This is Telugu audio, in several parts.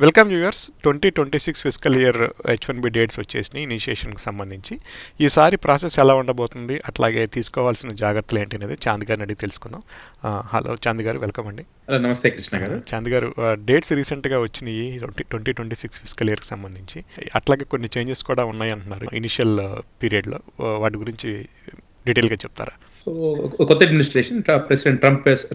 Welcome viewers. 2026 physical year H1B dates వచ్చేసినాయి ఇనిషియేషన్కి సంబంధించి. ఈసారి ప్రాసెస్ ఎలా ఉండబోతుంది, అట్లాగే తీసుకోవాల్సిన జాగ్రత్తలు ఏంటి అనేది చాంద్ గారిని అడిగి తెలుసుకుందాం. హలో చాంద్ గారు, వెల్కమ్ అండి. హలో, నమస్తే కృష్ణ గారు. చాంద్ గారు, డేట్స్ రీసెంట్గా వచ్చినాయి 2026 ఫిజికల్ ఇయర్కి సంబంధించి. అట్లాగే కొన్ని చేంజెస్ కూడా ఉన్నాయి అంటున్నారు ఇనిషియల్ పీరియడ్లో. వాటి గురించి డీటెయిల్గా చెప్తారా? సో కొత్త అడ్మినిస్ట్రేషన్, ప్రెసిడెంట్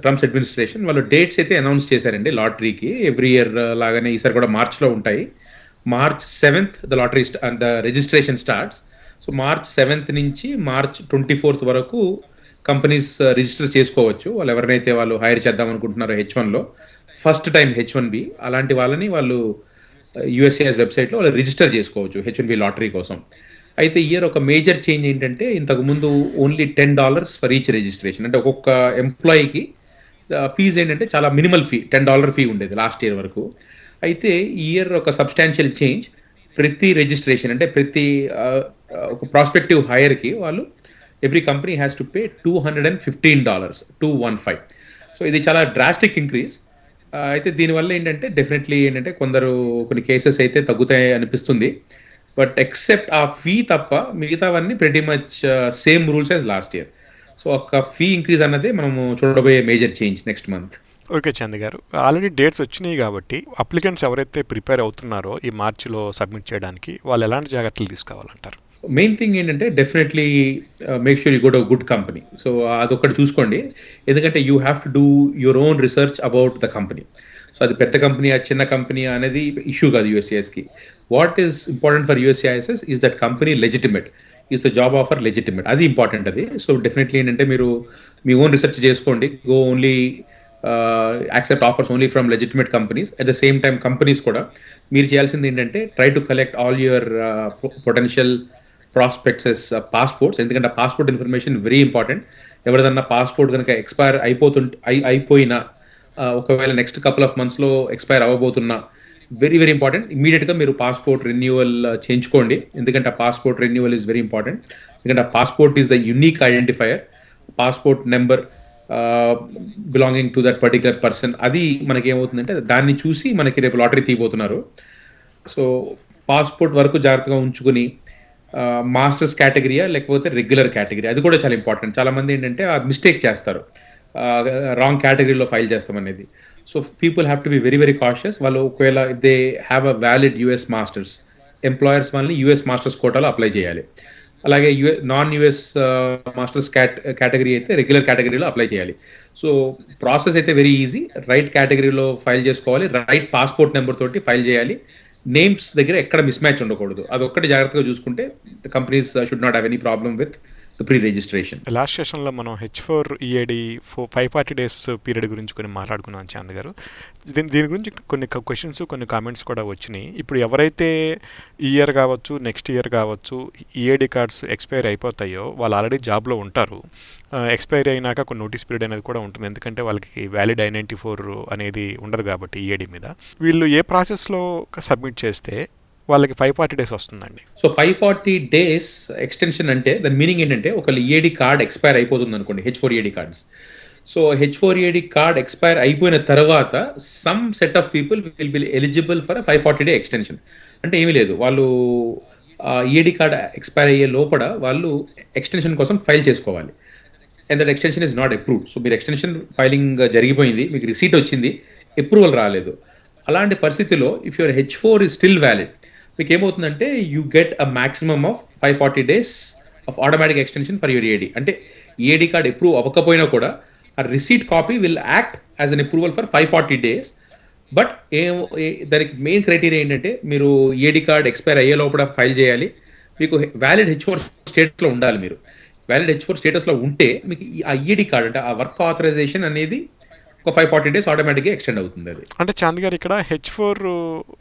ట్రంప్స్ అడ్మినిస్ట్రేషన్ వాళ్ళు డేట్స్ అయితే అనౌన్స్ చేశారండి లాటరీకి. ఎవ్రీ ఇయర్ లాగానే ఈసారి కూడా మార్చ్లో ఉంటాయి. March 7th the lottery the registration starts. So March 7th నుంచి March 24th వరకు కంపెనీస్ రిజిస్టర్ చేసుకోవచ్చు. వాళ్ళు ఎవరినైతే వాళ్ళు హైర్ చేద్దాం అనుకుంటున్నారో H1లో ఫస్ట్ టైం H1B అలాంటి వాళ్ళని వాళ్ళు USCIS వెబ్సైట్లో వాళ్ళు రిజిస్టర్ చేసుకోవచ్చు H1B లాటరీ కోసం. అయితే ఇయర్ ఒక మేజర్ చేంజ్ ఏంటంటే, ఇంతకుముందు ఓన్లీ $10 ఫర్ ఈచ్ రిజిస్ట్రేషన్. అంటే ఒక్కొక్క ఎంప్లాయీకి ఫీజు ఏంటంటే చాలా మినిమల్ ఫీ, $10 ఫీ ఉండేది లాస్ట్ ఇయర్ వరకు. అయితే ఈ ఇయర్ ఒక సబ్స్టాన్షియల్ చేంజ్. ప్రతి రిజిస్ట్రేషన్ అంటే ప్రతి ఒక ప్రాస్పెక్టివ్ హైర్కి వాళ్ళు every company has to pay $215, 215. So ఇది చాలా డ్రాస్టిక్ ఇంక్రీజ్. అయితే దీనివల్ల ఏంటంటే డెఫినెట్లీ ఏంటంటే కొన్ని కేసెస్ అయితే తగ్గుతాయి అనిపిస్తుంది. బట్ ఎక్సెప్ట్ ఆ ఫీ తప్ప మిగతావన్నీ pretty much same rules as last year. So ఒక ఫీ ఇంక్రీజ్ అన్నదే మనము చూడబోయే major change next month. Okay Chand గారు, ఆల్రెడీ డేట్స్ వచ్చినాయి కాబట్టి అప్లికెంట్స్ ఎవరైతే ప్రిపేర్ అవుతున్నారో ఈ మార్చిలో సబ్మిట్ చేయడానికి వాళ్ళు ఎలాంటి జాగ్రత్తలు తీసుకోవాలంటారు? మెయిన్ థింగ్ ఏంటంటే definitely make sure you go to good company. So అదొకటి చూసుకోండి. ఎందుకంటే you have to do your own research about the company. So అది పెద్ద కంపెనీ చిన్న కంపెనీ అనేది ఇష్యూ కాదు USCISకి. What is important for USCIS is that company legitimate, is the job offer legitimate. అది ఇంపార్టెంట్. అది సో డెఫినెట్లీ ఏంటంటే మీరు మీ ఓన్ రీసెర్చ్ చేసుకోండి. Go only accept offers only from legitimate companies. At the same time companies కూడా మీరు చేయాల్సింది ఏంటంటే try to collect all your potential prospects passports. ఎందుకంటే పాస్పోర్ట్ ఇన్ఫర్మేషన్ వెరీ ఇంపార్టెంట్. ఎవరిదన్నా పాస్పోర్ట్ కనుక ఎక్స్పైర్ అయిపోయినా, ఒకవేళ నెక్స్ట్ కపుల్ ఆఫ్ మంత్స్లో ఎక్స్పైర్ అవ్వబోతున్నా, వెరీ వెరీ ఇంపార్టెంట్. ఇమీడియట్గా మీరు పాస్పోర్ట్ రెన్యువల్ చేయించుకోండి. ఎందుకంటే ఆ passport renewal is very important. ఎందుకంటే ఆ passport is the unique identifier. Passport number belonging to that particular person. అది మనకి ఏమవుతుందంటే దాన్ని చూసి మనకి రేపు లాటరీ తీయబోతున్నారు. సో పాస్పోర్ట్ వరకు జాగ్రత్తగా ఉంచుకుని మాస్టర్స్ కేటగిరీయా లేకపోతే రెగ్యులర్ కేటగిరీ, అది కూడా చాలా ఇంపార్టెంట్. చాలా మంది ఏంటంటే ఆ మిస్టేక్ చేస్తారు, రాంగ్ కేటగిరీలో ఫైల్ చేస్తామనేది. So people have to be very very cautious. వాళ్ళు ఒకవేళ they have a valid US masters, employers వాళ్ళని US మాస్టర్స్ కోటాలో అప్లై చేయాలి. అలాగే నాన్ US మాస్టర్స్ కేటగిరీ అయితే రెగ్యులర్ కేటగిరీలో అప్లై చేయాలి. సో ప్రాసెస్ అయితే వెరీ ఈజీ. రైట్ కేటగిరీలో ఫైల్ చేసుకోవాలి, రైట్ పాస్పోర్ట్ నెంబర్ తోటి ఫైల్ చేయాలి. నేమ్స్ దగ్గర ఎక్కడ మిస్ మ్యాచ్ ఉండకూడదు. అదొక్కటి జాగ్రత్తగా చూసుకుంటే the companies should not have any problem with pre registration. Last సెషన్లో మనం H4 EAD 540 days పీరియడ్ గురించి కొన్ని మాట్లాడుకున్నాం చాంద్ గారు. దీని గురించి కొన్ని క్వశ్చన్స్, కొన్ని కామెంట్స్ కూడా వచ్చినాయి. ఇప్పుడు ఎవరైతే ఈ ఇయర్ కావచ్చు, నెక్స్ట్ ఇయర్ కావచ్చు EAD కార్డ్స్ ఎక్స్పైర్ అయిపోతాయో వాళ్ళు ఆల్రెడీ జాబ్లో ఉంటారు. ఎక్స్పైర్ అయినాక కొన్ని నోటీస్ పీరియడ్ అనేది కూడా ఉంటుంది. ఎందుకంటే వాళ్ళకి వ్యాలిడ్ I-94 అనేది ఉండదు కాబట్టి EAD మీద. వీళ్ళు ఏ ప్రాసెస్లో సబ్మిట్ చేస్తే వాళ్ళకి 540 days వస్తుందండి? సో 540 days ఎక్స్టెన్షన్ అంటే దాని మీనింగ్ ఏంటంటే, ఒకళ్ళు EAD కార్డ్ ఎక్స్పైర్ అయిపోతుంది అనుకోండి, H4 EAD cards. So H4 EAD card expire అయిపోయిన తర్వాత some set of people will be eligible for 540 day extension. అంటే ఏమీ లేదు, వాళ్ళు EAD కార్డ్ ఎక్స్పైర్ అయ్యే లోపల వాళ్ళు ఎక్స్టెన్షన్ కోసం ఫైల్ చేసుకోవాలి. And that extension is not approved. So మీరు ఎక్స్టెన్షన్ ఫైలింగ్ జరిగిపోయింది, మీకు రిసీట్ వచ్చింది, అప్రూవల్ రాలేదు. అలాంటి పరిస్థితిలో if your H4 is still valid, మీకు ఏమవుతుందంటే you get a maximum of 540 days of automatic extension for your EAD. అంటే EAD కార్డ్ అప్రూవ్ అవ్వకపోయినా కూడా ఆ receipt copy will act as an approval for 540 days. But దానికి మెయిన్ క్రైటీరియా ఏంటంటే మీరు EAD కార్డ్ ఎక్స్పైర్ అయ్యే లోపల ఫైల్ చేయాలి. మీకు వ్యాలిడ్ H4 స్టేటస్లో ఉండాలి. మీరు వ్యాలిడ్ H4 స్టేటస్లో ఉంటే మీకు ఆ EAD కార్డ్ అంటే ఆ వర్క్ ఆథరైజేషన్ అనేది ఒక 540 days ఆటోమేటిక్గా ఎక్స్టెండ్ అవుతుంది. అది అంటే చాంద్ గారు, ఇక్కడ H4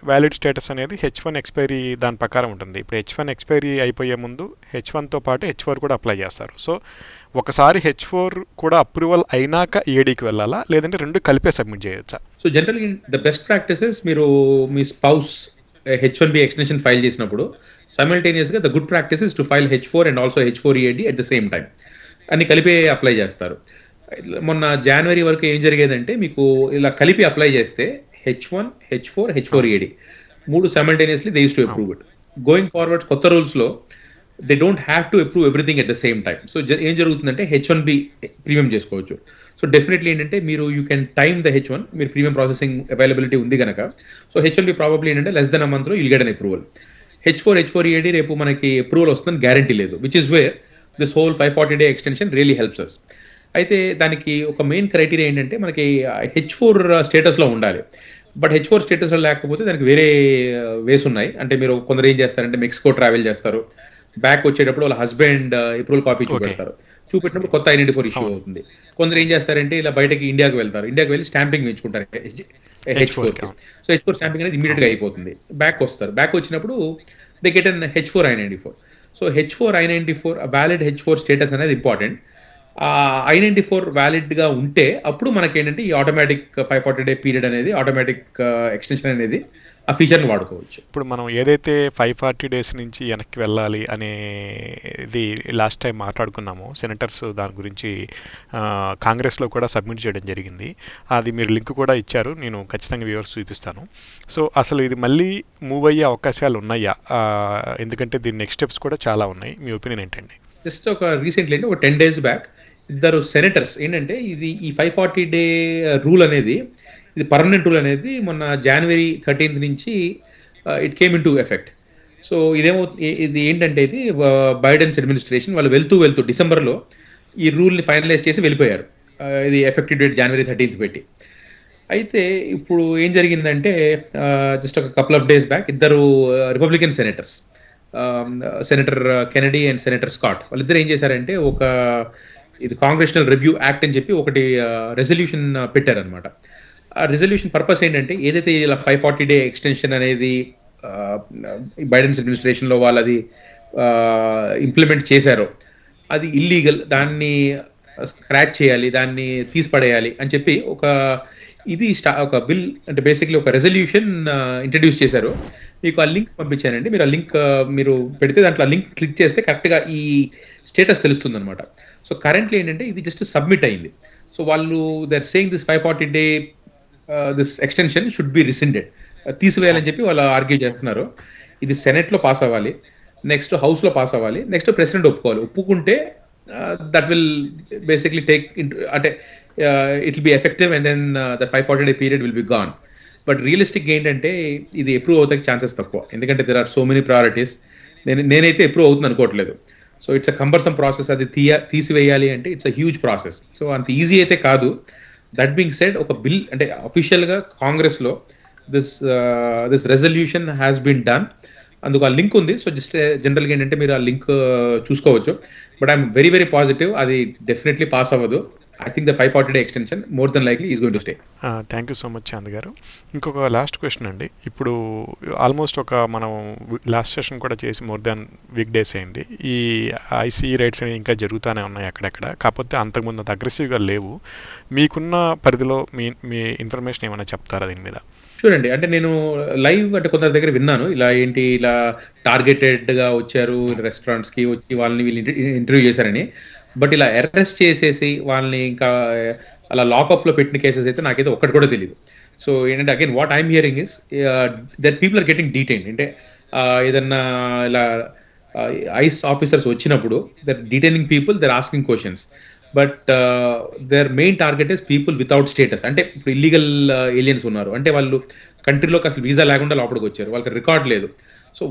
వ్యాలిడ్ స్టేటస్ అనేది H1 ఎక్స్పైరీ దాని ప్రకారం ఉంటుంది. ఇప్పుడు H1 ఎక్స్పైరీ అయిపోయే ముందు H1తో పాటు H4 కూడా అప్లై చేస్తారు. సో ఒకసారి H4 కూడా అప్రూవల్ అయినాక EADకి వెళ్ళాలా, లేదంటే రెండు కలిపే సబ్మిట్ చేయొచ్చా? సో జనరల్గా ద బెస్ట్ ప్రాక్టీసెస్, మీరు మీ స్పౌస్ H1B ఎక్స్టెన్షన్ ఫైల్ చేసినప్పుడు సైమల్టేనియస్గా the good practices to file H4 and also H4 EAD at the same time. అన్ని కలిపే అప్లై చేస్తారు. మొన్న జనవరి వరకు ఏం జరిగేదంటే, మీకు ఇలా కలిపి అప్లై చేస్తే H1, H4, H4EAD. మూడు సైమల్టేనియస్లీ దే యూస్ టు అవును. Approve it. గోయింగ్ ఫార్వర్డ్ కొత్త రూల్స్లో they don't have to approve everything at the same time. So ఏం జరుగుతుందంటే H1B ప్రీమియం చేసుకోవచ్చు. సో డెఫినెట్లీ ఏంటంటే మీరు you can time the H1, మీరు ప్రీమియం ప్రాసెసింగ్ అవైలబిలిటీ ఉంది కనుక. సో H1B ప్రాబబ్లీ ఏంటంటే లెస్ దెన్ అ మంత్లో you'll get an approval. H4EAD రేపు మనకి అప్రూవల్ వస్తుందని గ్యారంటీ లేదు, which is where this whole 540 day extension really helps us. అయితే దానికి ఒక మెయిన్ క్రైటీరియా ఏంటంటే మనకి H4 స్టేటస్లో ఉండాలి. బట్ H4 స్టేటస్లో లేకపోతే దానికి వేరే వేస్ ఉన్నాయి. అంటే మీరు కొందరు ఏం చేస్తారంటే మెక్సికో ట్రావెల్ చేస్తారు, బ్యాక్ వచ్చేటప్పుడు వాళ్ళ హస్బెండ్ అప్రూవల్ కాపీ చూపెడతారు, చూపెట్టినప్పుడు కొత్త ఐడెంటిఫోర్ ఇష్యూ అవును. అవుతుంది. కొందరు ఏం చేస్తారంటే ఇలా బయటకి ఇండియాకి వెళ్తారు, ఇండియాకి వెళ్ళి స్టాంపింగ్ వేయించుకుంటారు H4 కి. అవును. సో H4 స్టాంపింగ్ అనేది ఇమీడియట్గా అయిపోతుంది. బ్యాక్ వస్తారు, బ్యాక్ వచ్చినప్పుడు they get an H4 I-94. So H4 I-94 valid H4 status అనేది ఇంపార్టెంట్. I-94 వ్యాలిడ్గా ఉంటే అప్పుడు మనకి ఏంటంటే ఈ ఆటోమేటిక్ 540 day పీరియడ్ అనేది ఆటోమేటిక్ ఎక్స్టెన్షన్ అనేది ఆ ఫీచర్ని వాడుకోవచ్చు. ఇప్పుడు మనం ఏదైతే 540 days నుంచి వెనక్కి వెళ్ళాలి అనేది లాస్ట్ టైం మాట్లాడుకున్నామో, సెనేటర్స్ దాని గురించి కాంగ్రెస్లో కూడా సబ్మిట్ చేయడం జరిగింది. అది మీరు లింక్ కూడా ఇచ్చారు, నేను ఖచ్చితంగా వ్యూవర్స్ చూపిస్తాను. సో అసలు ఇది మళ్ళీ మూవ్ అయ్యే అవకాశాలు ఉన్నాయా? ఎందుకంటే దీని నెక్స్ట్ స్టెప్స్ కూడా చాలా ఉన్నాయి. మీ ఒపీనియన్ ఏంటండి? జస్ట్ ఒక రీసెంట్లీ ఒక 10 days బ్యాక్ ఇద్దరు సెనేటర్స్ ఏంటంటే ఈ 540 day రూల్ అనేది, ఇది పర్మనెంట్ రూల్ అనేది మొన్న January 13th నుంచి it came in to effect. So ఇది ఏంటంటే ఇది బైడెన్స్ అడ్మినిస్ట్రేషన్ వాళ్ళు వెళ్తూ డిసెంబర్లో ఈ రూల్ని ఫైనలైజ్ చేసి వెళ్ళిపోయారు. ఇది ఎఫెక్టివ్ డేట్ January 13th పెట్టి. అయితే ఇప్పుడు ఏం జరిగిందంటే జస్ట్ ఒక కపుల్ ఆఫ్ డేస్ బ్యాక్ ఇద్దరు Republican senators, senator Kennedy and senator Scott, వాళ్ళిద్దరు ఏం చేశారంటే ఇది కాంగ్రెషనల్ రివ్యూ యాక్ట్ అని చెప్పి ఒకటి రెజల్యూషన్ పెట్టారనమాట. ఆ రెజల్యూషన్ పర్పస్ ఏంటంటే ఏదైతే ఇలా 540 day ఎక్స్టెన్షన్ అనేది బైడెన్స్ అడ్మినిస్ట్రేషన్లో వాళ్ళది ఇంప్లిమెంట్ చేశారో అది ఇల్లీగల్, దాన్ని స్క్రాచ్ చేయాలి, దాన్ని తీసిపడేయాలి అని చెప్పి ఒక బిల్ అంటే బేసిక్లీ ఒక రెజల్యూషన్ ఇంట్రడ్యూస్ చేశారు. మీకు ఆ లింక్ పంపించానండి, మీరు ఆ లింక్ మీరు పెడితే దాంట్లో లింక్ క్లిక్ చేస్తే కరెక్ట్గా ఈ స్టేటస్ తెలుస్తుంది అనమాట. సో కరెంట్లీ ఏంటంటే ఇది జస్ట్ సబ్మిట్ అయింది. సో వాళ్ళు they are saying this 540 day this extension should be rescinded, తీసివేయాలని చెప్పి వాళ్ళు ఆర్గ్యూ చేస్తున్నారు. ఇది సెనెట్లో పాస్ అవ్వాలి, నెక్స్ట్ హౌస్లో పాస్ అవ్వాలి, నెక్స్ట్ ప్రెసిడెంట్ ఒప్పుకోవాలి. ఒప్పుకుంటే దట్ విల్ బేసిక్లీ టేక్ అంటే it will be effective and then the 540 day period will be gone. But realistic ఏంటంటే ఇది అప్రూవ్ అవుతానికి ఛాన్సెస్ తక్కువ, ఎందుకంటే there are so many priorities. నేనైతే అప్రూవ్ అవుతుంది అనుకోవట్లేదు. So it's a cumbersome process, అది తీసివేయాలి అంటే it's a huge process. So అంత ఈజీ అయితే కాదు. దట్ బీయింగ్ సెడ్, ఒక బిల్ అంటే అఫీషియల్గా కాంగ్రెస్లో this resolution has been done, అందుకు ఆ లింక్ ఉంది. సో జస్ట్ జనరల్గా ఏంటంటే మీరు ఆ లింక్ చూసుకోవచ్చు. But I'm very very positive, అది డెఫినెట్లీ పాస్ అవ్వదు. I think the 540 day extension more than likely is going to stay. Thank you so much Chand గారు. ఇంకొక లాస్ట్ క్వశ్చన్ అండి. ఇప్పుడు ఆల్మోస్ట్ మనం లాస్ట్ సెషన్ కూడా చేసి మోర్ దాన్ వీక్ డేస్ అయింది. ఈ ఐసీఈ రైడ్స్ అనేవి ఇంకా జరుగుతూనే ఉన్నాయి అక్కడక్కడ, కాకపోతే అంతకుముందు అంత అగ్రెసివ్గా లేవు. మీకున్న పరిధిలో మీ ఇన్ఫర్మేషన్ ఏమైనా చెప్తారా దీని మీద? చూడండి, అంటే నేను లైవ్ అంటే కొందరి దగ్గర విన్నాను, ఇలా టార్గెటెడ్గా వచ్చారు రెస్టారెంట్స్కి వచ్చి వాళ్ళని వీళ్ళు ఇంటర్వ్యూ చేశారని. బట్ ఇలా అరెస్ట్ చేసేసి వాళ్ళని ఇంకా అలా లాకప్లో పెట్టిన కేసెస్ అయితే నాకైతే ఒక్కటి కూడా తెలియదు. సో ఏంటంటే again what I'm hearing is that people are getting detained. అంటే ఏదన్నా ఇలా ఐస్ ఆఫీసర్స్ వచ్చినప్పుడు they're detaining people, they're asking questions. But their main target is people without status. అంటే ఇప్పుడు ఇల్లీగల్ ఏలియన్స్ ఉన్నారు, అంటే వాళ్ళు కంట్రీలోకి అసలు వీసా లేకుండా లోపలికి వచ్చారు, వాళ్ళకి రికార్డ్ లేదు. సో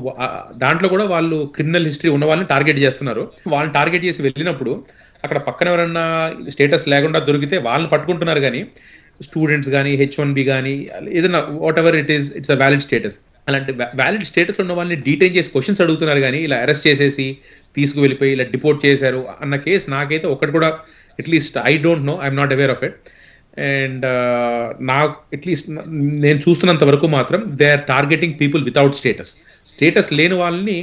దాంట్లో కూడా వాళ్ళు క్రిమినల్ హిస్టరీ ఉన్న వాళ్ళని టార్గెట్ చేస్తున్నారు. వాళ్ళని టార్గెట్ చేసి వెళ్ళినప్పుడు అక్కడ పక్కన ఎవరన్నా స్టేటస్ లేకుండా దొరికితే వాళ్ళని పట్టుకుంటున్నారు. కానీ స్టూడెంట్స్ కానీ H1B కానీ ఏదైనా what ever it's a valid status, అలాంటి వ్యాలిడ్ స్టేటస్ ఉన్న వాళ్ళని డీటైన్ చేసి క్వశ్చన్స్ అడుగుతున్నారు. కానీ ఇలా అరెస్ట్ చేసేసి తీసుకువెళ్ళిపోయి ఇలా డిపోర్ట్ చేశారు అన్న కేసు నాకైతే ఒకటి కూడా, at least I don't know, I'm not aware of it. And నాకు అట్లీస్ట్ నేను చూస్తున్నంత వరకు మాత్రం they are targeting people without status లేని వాళ్ళని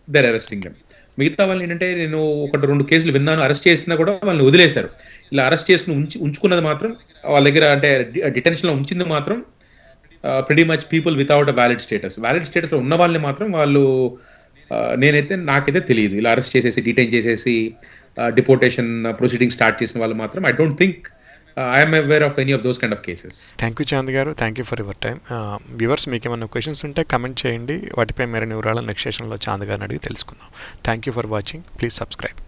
దే ఆర్ అరెస్టింగ్ దెమ్. మిగతా వాళ్ళని ఏంటంటే నేను 1-2 కేసులు విన్నాను, అరెస్ట్ చేసినా కూడా వాళ్ళని వదిలేశారు. ఇలా అరెస్ట్ చేసి ఉంచుకున్నది మాత్రం వాళ్ళ దగ్గర, అంటే డిటెన్షన్లో ఉంచింది మాత్రం pretty much people without a valid స్టేటస్లో ఉన్న వాళ్ళని మాత్రం వాళ్ళు నాకైతే తెలియదు. ఇలా అరెస్ట్ చేసేసి డిటైన్ చేసేసి డిపోర్టేషన్ ప్రొసీడింగ్ స్టార్ట్ చేసిన వాళ్ళు మాత్రం I don't think I'm aware of any of those kind of cases. Thank you Chand గారు, thank you for your time. Viewers మీకు ఏమైనా క్వశ్చన్స్ ఉంటే కమెంట్ చేయండి, వాటిపై మరిన్ని వివరాలు నెక్స్ట్ సెషన్లో చాంద్ గారిని అడిగి తెలుసుకుందాం. Thank you for watching, please subscribe.